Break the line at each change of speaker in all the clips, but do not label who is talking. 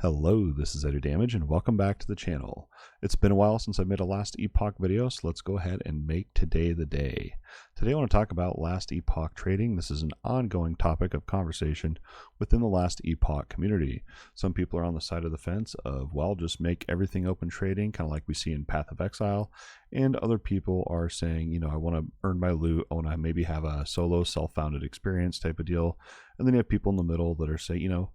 Hello, this is Idodmg and welcome back to the channel. It's been a while since I made a last Epoch video, so let's go ahead and make today the day. Today I want to talk about last Epoch trading. This is an ongoing topic of conversation within the last Epoch community. Some people are on the side of the fence of, well, just make everything open trading, kind of like we see in Path of Exile, and other people are saying, you know, I want to earn my loot, I want to maybe have a solo self-founded experience type of deal. And then you have people in the middle that are saying, you know,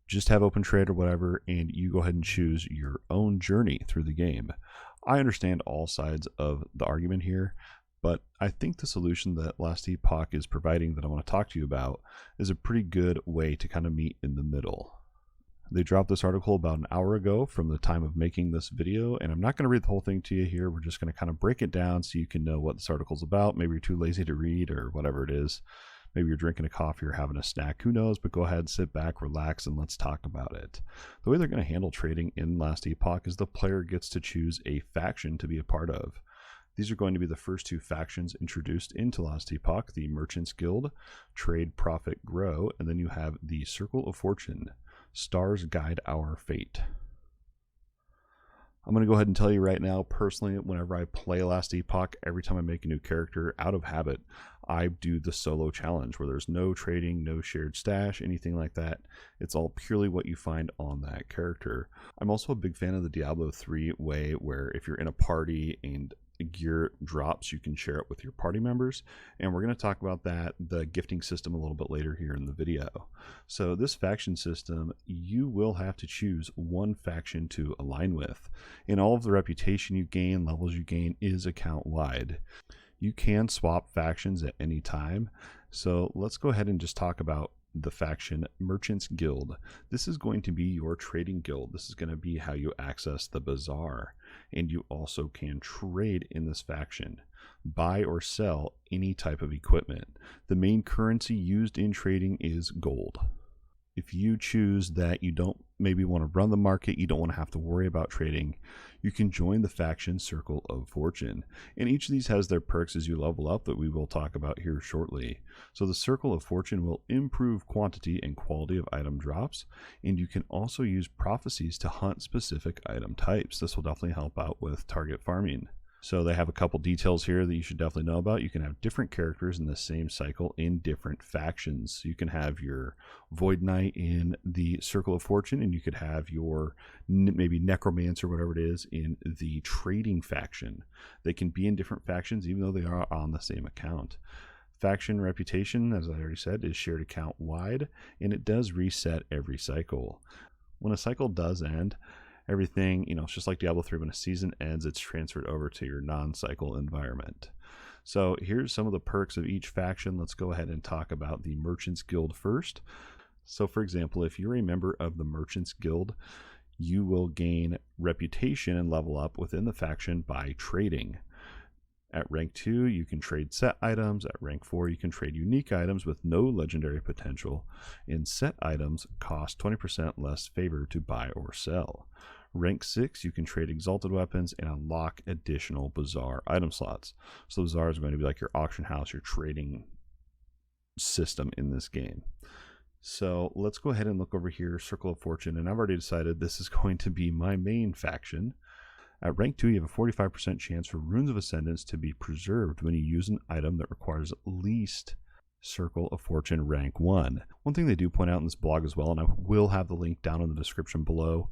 just have open trade or whatever, and you go ahead and choose your own journey through the game. I understand all sides of the argument here, but I think the solution that Last Epoch is providing that I want to talk to you about is a pretty good way to kind of meet in the middle. They dropped this article about an hour ago from the time of making this video, and I'm not going to read the whole thing to you here. We're just going to kind of break it down so you can know what this article's about. Maybe you're too lazy to read or whatever it is. Maybe you're drinking a coffee or having a snack, who knows, but go ahead, sit back, relax, and let's talk about it. The way they're going to handle trading in Last Epoch is the player gets to choose a faction to be a part of. These are going to be the first two factions introduced into Last Epoch, the Merchants Guild, Trade, Profit, Grow, and then you have the Circle of Fortune, Stars Guide Our Fate. I'm going to go ahead and tell you right now, personally, whenever I play Last Epoch, every time I make a new character, out of habit, I do the solo challenge where there's no trading, no shared stash, anything like that. It's all purely what you find on that character. I'm also a big fan of the Diablo 3 way where if you're in a party and gear drops, you can share it with your party members, and we're going to talk about that, the gifting system, a little bit later here in the video. So this faction system, you will have to choose one faction to align with, and all of the reputation you gain, levels you gain, is account wide. You can swap factions at any time, so let's go ahead and just talk about the faction Merchants Guild. This is going to be your trading guild. This is going to be how you access the Bazaar, and you also can trade in this faction, buy or sell any type of equipment. The main currency used in trading is gold. If you choose that you don't maybe want to run the market, you don't want to have to worry about trading, you can join the faction Circle of Fortune. And each of these has their perks as you level up that we will talk about here shortly. So the Circle of Fortune will improve quantity and quality of item drops, and you can also use prophecies to hunt specific item types. This will definitely help out with target farming. So they have a couple details here that you should definitely know about. You can have different characters in the same cycle in different factions. You can have your Void Knight in the Circle of Fortune, and you could have your maybe Necromancer, whatever it is, in the trading faction. They can be in different factions even though they are on the same account. Faction reputation, as I already said, is shared account wide, and it does reset every cycle. When a cycle does end, everything, you know, it's just like Diablo 3, when a season ends, it's transferred over to your non-cycle environment. So here's some of the perks of each faction. Let's go ahead and talk about the Merchants Guild first. So for example, if you're a member of the Merchants Guild, you will gain reputation and level up within the faction by trading. At rank 2, you can trade set items. At rank 4, you can trade unique items with no legendary potential. And set items cost 20% less favor to buy or sell. Rank 6, you can trade exalted weapons and unlock additional Bazaar item slots. So Bazaar is going to be like your auction house, your trading system in this game. So let's go ahead and look over here, Circle of Fortune, and I've already decided this is going to be my main faction. At rank 2, you have a 45% chance for Runes of Ascendance to be preserved when you use an item that requires at least Circle of Fortune rank 1. One thing they do point out in this blog as well, and I will have the link down in the description below,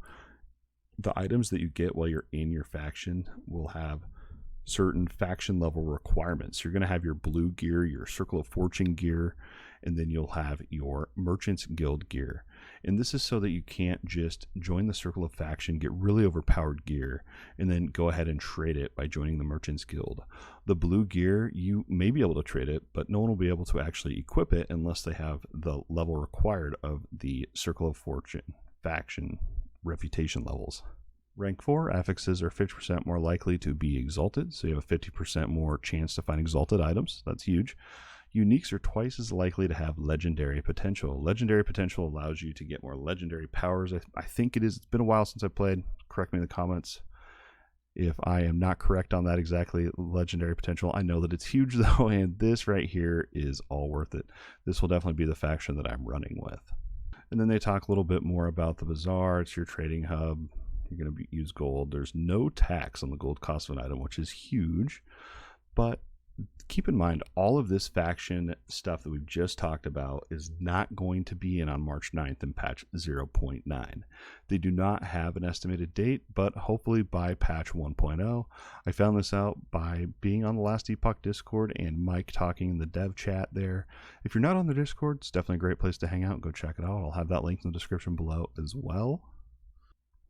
the items that you get while you're in your faction will have certain faction level requirements. You're going to have your blue gear, your Circle of Fortune gear, and then you'll have your Merchants Guild gear. And this is so that you can't just join the Circle of Faction, get really overpowered gear, and then go ahead and trade it by joining the Merchants Guild. The blue gear, you may be able to trade it, but no one will be able to actually equip it unless they have the level required of the Circle of Fortune faction reputation levels. Rank 4, affixes are 50% more likely to be exalted, so you have a 50% more chance to find exalted items. That's huge. Uniques are twice as likely to have legendary potential. Legendary potential allows you to get more legendary powers. I think it is. It's been a while since I played. Correct me in the comments if I am not correct on that exactly. Legendary potential. I know that it's huge though, and this right here is all worth it. This will definitely be the faction that I'm running with. And then they talk a little bit more about the Bazaar. It's your trading hub. You're going to use gold. There's no tax on the gold cost of an item, which is huge. But keep in mind, all of this faction stuff that we've just talked about is not going to be in on March 9th in patch 0.9. They do not have an estimated date, but hopefully by patch 1.0. I found this out by being on the Last Epoch Discord and Mike talking in the dev chat there. If you're not on the Discord, it's definitely a great place to hang out. Go check it out. I'll have that link in the description below as well.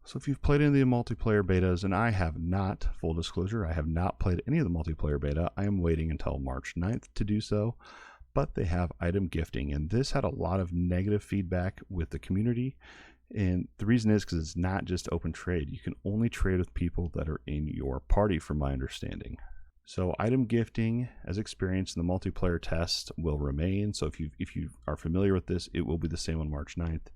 So if you've played any of the multiplayer betas, and I have not, full disclosure, I have not played any of the multiplayer beta. I am waiting until March 9th to do so, but they have item gifting, and this had a lot of negative feedback with the community, and the reason is because it's not just open trade. You can only trade with people that are in your party, from my understanding. So item gifting, as experienced in the multiplayer test, will remain. So if you are familiar with this, it will be the same on March 9th.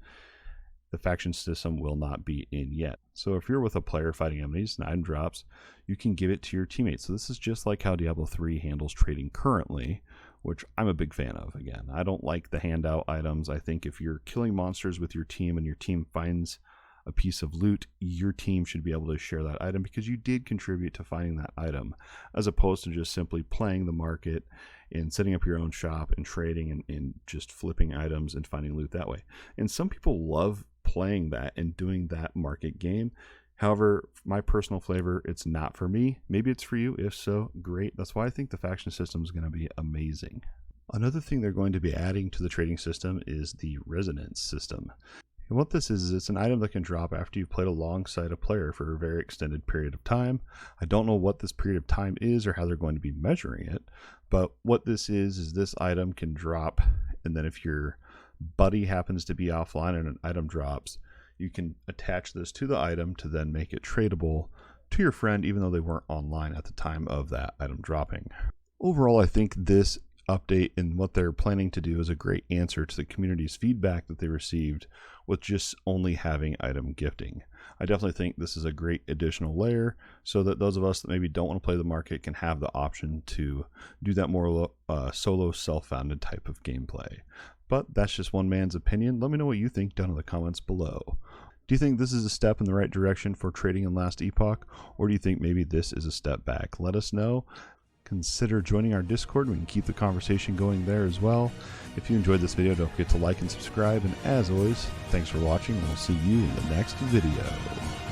The faction system will not be in yet. So if you're with a player fighting enemies and item drops, you can give it to your teammates. So this is just like how Diablo 3 handles trading currently, which I'm a big fan of. Again, I don't like the handout items. I think if you're killing monsters with your team and your team finds a piece of loot, your team should be able to share that item because you did contribute to finding that item, as opposed to just simply playing the market and setting up your own shop and trading and just flipping items and finding loot that way. And some people love playing that and doing that market game. However, my personal flavor, it's not for me. Maybe it's for you. If so, great. That's why I think the faction system is going to be amazing. Another thing they're going to be adding to the trading system is the resonance system. And what this is it's an item that can drop after you've played alongside a player for a very extended period of time. I don't know what this period of time is or how they're going to be measuring it, but what this is this item can drop, and then if your buddy happens to be offline and an item drops, you can attach this to the item to then make it tradable to your friend even though they weren't online at the time of that item dropping. Overall, I think this update and what they're planning to do is a great answer to the community's feedback that they received with just only having item gifting. I definitely think this is a great additional layer so that those of us that maybe don't want to play the market can have the option to do that more solo self-founded type of gameplay. But that's just one man's opinion. Let me know what you think down in the comments below. Do you think this is a step in the right direction for trading in Last Epoch, or do you think maybe this is a step back? Let us know. Consider joining our Discord. We can keep the conversation going there as well. If you enjoyed this video, don't forget to like and subscribe. And as always, thanks for watching, and we'll see you in the next video.